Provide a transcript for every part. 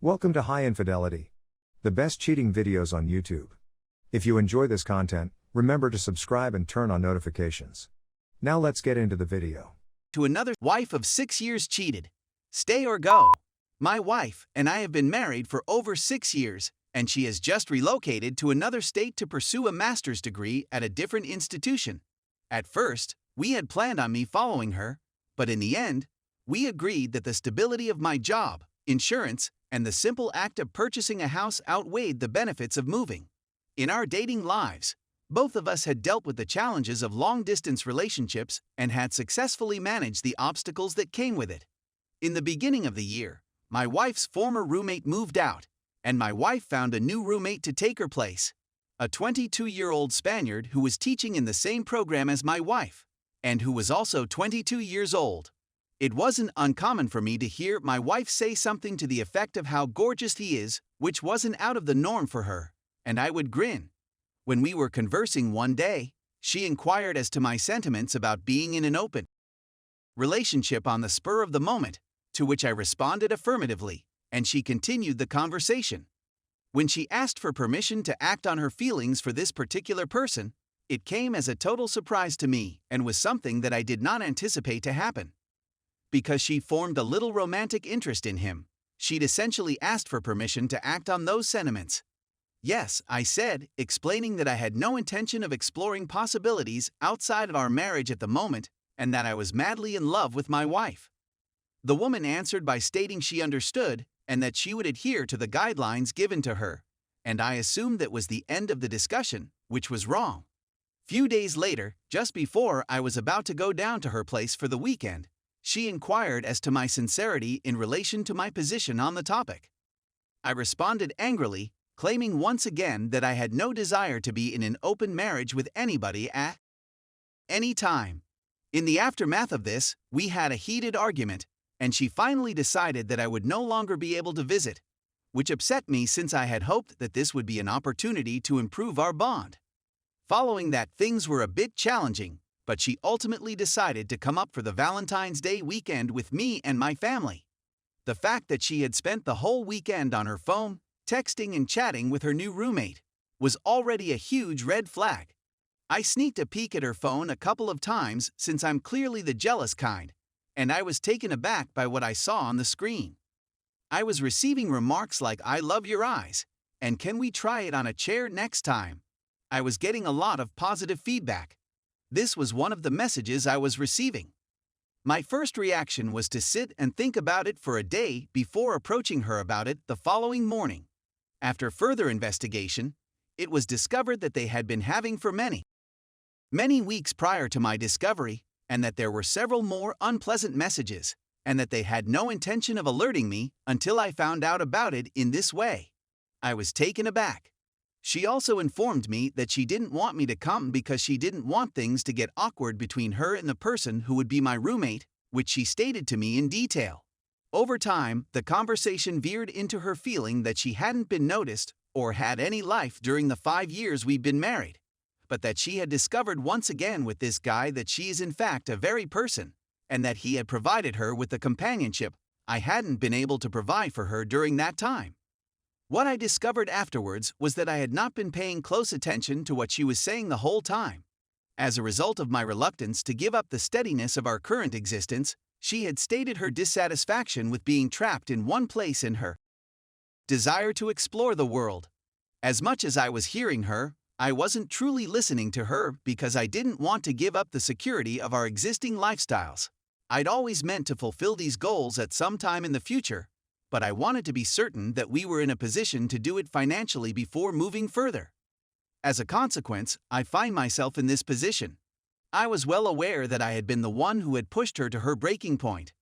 Welcome to High Infidelity, the best cheating videos on YouTube. If you enjoy this content, remember to subscribe and turn on notifications. Now let's get into the video. To another wife of 6 years cheated. Stay or go. My wife and I have been married for over 6 years, and she has just relocated to another state to pursue a master's degree at a different institution. At first, we had planned on me following her, but in the end, we agreed that the stability of my job, insurance, and the simple act of purchasing a house outweighed the benefits of moving. In our dating lives, both of us had dealt with the challenges of long-distance relationships and had successfully managed the obstacles that came with it. In the beginning of the year, my wife's former roommate moved out, and my wife found a new roommate to take her place, a 22-year-old Spaniard who was teaching in the same program as my wife, and who was also 22 years old. It wasn't uncommon for me to hear my wife say something to the effect of how gorgeous he is, which wasn't out of the norm for her, and I would grin. When we were conversing one day, she inquired as to my sentiments about being in an open relationship on the spur of the moment, to which I responded affirmatively, and she continued the conversation. When she asked for permission to act on her feelings for this particular person, it came as a total surprise to me and was something that I did not anticipate to happen. Because she formed a little romantic interest in him, she'd essentially asked for permission to act on those sentiments. Yes, I said, explaining that I had no intention of exploring possibilities outside of our marriage at the moment, and that I was madly in love with my wife. The woman answered by stating she understood, and that she would adhere to the guidelines given to her, and I assumed that was the end of the discussion, which was wrong. Few days later, just before I was about to go down to her place for the weekend, she inquired as to my sincerity in relation to my position on the topic. I responded angrily, claiming once again that I had no desire to be in an open marriage with anybody at any time. In the aftermath of this, we had a heated argument, and she finally decided that I would no longer be able to visit, which upset me since I had hoped that this would be an opportunity to improve our bond. Following that, things were a bit challenging, but she ultimately decided to come up for the Valentine's Day weekend with me and my family. The fact that she had spent the whole weekend on her phone, texting and chatting with her new roommate, was already a huge red flag. I sneaked a peek at her phone a couple of times since I'm clearly the jealous kind, and I was taken aback by what I saw on the screen. I was receiving remarks like "I love your eyes," and "Can we try it on a chair next time?" I was getting a lot of positive feedback. This was one of the messages I was receiving. My first reaction was to sit and think about it for a day before approaching her about it the following morning. After further investigation, it was discovered that they had been having for many weeks prior to my discovery, and that there were several more unpleasant messages, and that they had no intention of alerting me until I found out about it in this way. I was taken aback. She also informed me that she didn't want me to come because she didn't want things to get awkward between her and the person who would be my roommate, which she stated to me in detail. Over time, the conversation veered into her feeling that she hadn't been noticed or had any life during the 5 years we'd been married, but that she had discovered once again with this guy that she is in fact a very person, and that he had provided her with the companionship I hadn't been able to provide for her during that time. What I discovered afterwards was that I had not been paying close attention to what she was saying the whole time. As a result of my reluctance to give up the steadiness of our current existence, she had stated her dissatisfaction with being trapped in one place in her desire to explore the world. As much as I was hearing her, I wasn't truly listening to her because I didn't want to give up the security of our existing lifestyles. I'd always meant to fulfill these goals at some time in the future, but I wanted to be certain that we were in a position to do it financially before moving further. As a consequence, I find myself in this position. I was well aware that I had been the one who had pushed her to her breaking point.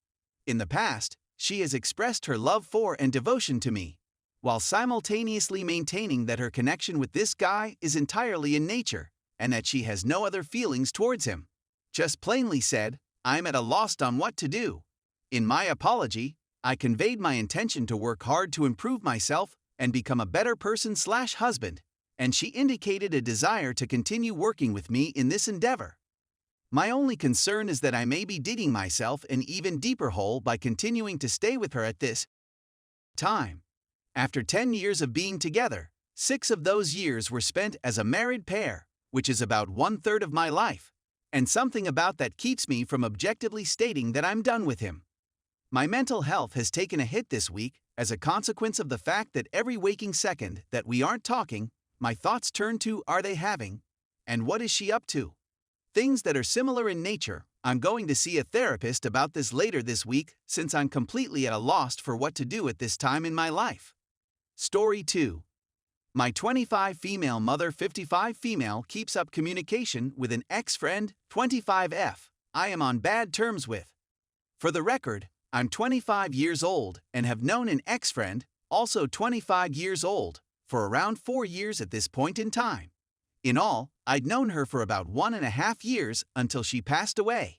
In the past, she has expressed her love for and devotion to me, while simultaneously maintaining that her connection with this guy is entirely in nature, and that she has no other feelings towards him. Just plainly said, I'm at a loss on what to do. In my apology, I conveyed my intention to work hard to improve myself and become a better person/husband, and she indicated a desire to continue working with me in this endeavor. My only concern is that I may be digging myself an even deeper hole by continuing to stay with her at this time. After 10 years of being together, 6 of those years were spent as a married pair, which is about 1/3 of my life, and something about that keeps me from objectively stating that I'm done with him. My mental health has taken a hit this week as a consequence of the fact that every waking second that we aren't talking, my thoughts turn to are they having, and what is she up to? Things that are similar in nature. I'm going to see a therapist about this later this week since I'm completely at a loss for what to do at this time in my life. Story 2. My 25 female mother 55 female keeps up communication with an ex-friend 25F I am on bad terms with. For the record, I'm 25 years old and have known an ex-friend, also 25 years old, for around 4 years at this point in time. In all, I'd known her for about 1.5 years until she passed away.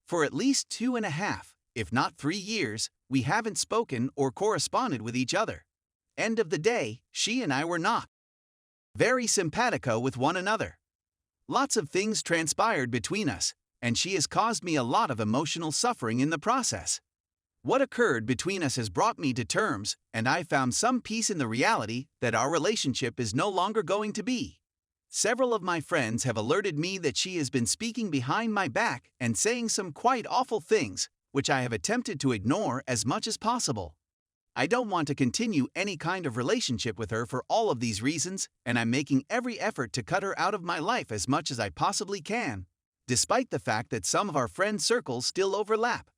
For at least 2.5, if not 3 years, we haven't spoken or corresponded with each other. End of the day, she and I were not very simpatico with one another. Lots of things transpired between us, and she has caused me a lot of emotional suffering in the process. What occurred between us has brought me to terms, and I found some peace in the reality that our relationship is no longer going to be. Several of my friends have alerted me that she has been speaking behind my back and saying some quite awful things, which I have attempted to ignore as much as possible. I don't want to continue any kind of relationship with her for all of these reasons, and I'm making every effort to cut her out of my life as much as I possibly can, despite the fact that some of our friend circles still overlap.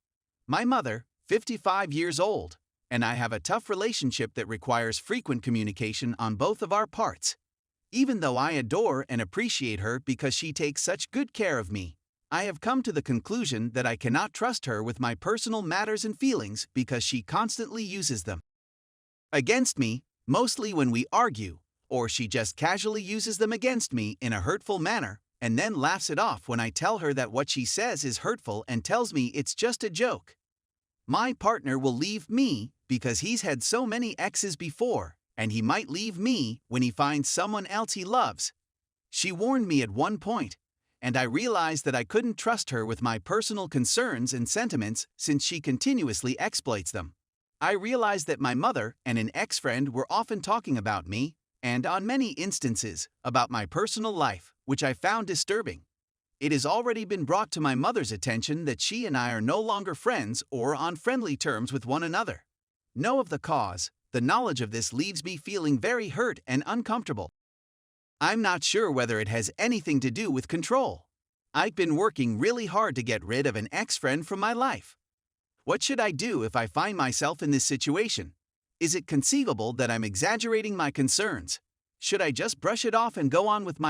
My mother, 55 years old, and I have a tough relationship that requires frequent communication on both of our parts. Even though I adore and appreciate her because she takes such good care of me, I have come to the conclusion that I cannot trust her with my personal matters and feelings because she constantly uses them against me, mostly when we argue, or she just casually uses them against me in a hurtful manner and then laughs it off when I tell her that what she says is hurtful and tells me it's just a joke. My partner will leave me because he's had so many exes before, and he might leave me when he finds someone else he loves. She warned me at one point, and I realized that I couldn't trust her with my personal concerns and sentiments since she continuously exploits them. I realized that my mother and an ex-friend were often talking about me, and on many instances, about my personal life, which I found disturbing. It has already been brought to my mother's attention that she and I are no longer friends or on friendly terms with one another. Know of the cause, the knowledge of this leaves me feeling very hurt and uncomfortable. I'm not sure whether it has anything to do with control. I've been working really hard to get rid of an ex-friend from my life. What should I do if I find myself in this situation? Is it conceivable that I'm exaggerating my concerns? Should I just brush it off and go on with my